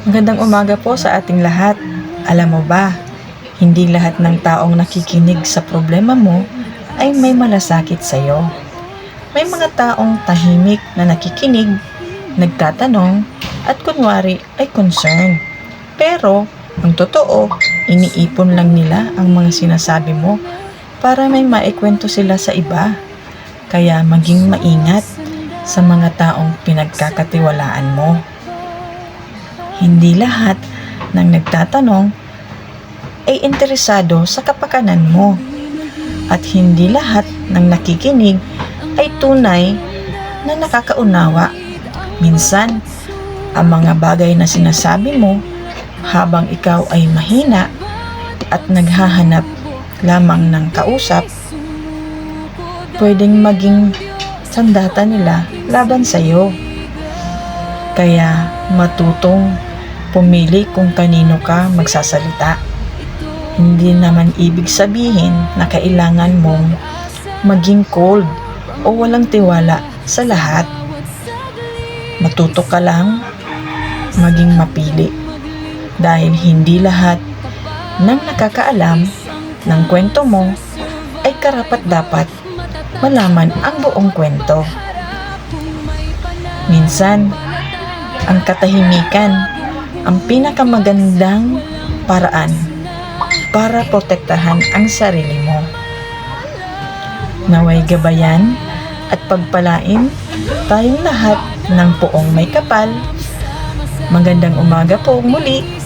Magandang umaga po sa ating lahat. Alam mo ba, hindi lahat ng taong nakikinig sa problema mo ay may malasakit sa iyo. May mga taong tahimik na nakikinig, nagtatanong, at kunwari ay concern. Pero, ang totoo, iniipon lang nila ang mga sinasabi mo para may maikwento sila sa iba. Kaya maging maingat sa mga taong pinagkakatiwalaan mo. Hindi lahat ng nagtatanong ay interesado sa kapakanan mo, at hindi lahat ng nakikinig ay tunay na nakakaunawa. Minsan, ang mga bagay na sinasabi mo habang ikaw ay mahina at naghahanap lamang ng kausap, pwedeng maging sandata nila laban sa iyo. Kaya matutong pumili kung kanino ka magsasalita. Hindi naman ibig sabihin na kailangan mong maging cold o walang tiwala sa lahat. Matuto ka lang maging mapili, dahil hindi lahat ng nakakaalam ng kwento mo ay karapat-dapat malaman ang buong kwento. Minsan, ang katahimikan ang pinakamagandang paraan para protektahan ang sarili mo. Naway gabayan at pagpalain tayong lahat ng poong may kapal. Magandang umaga po muli.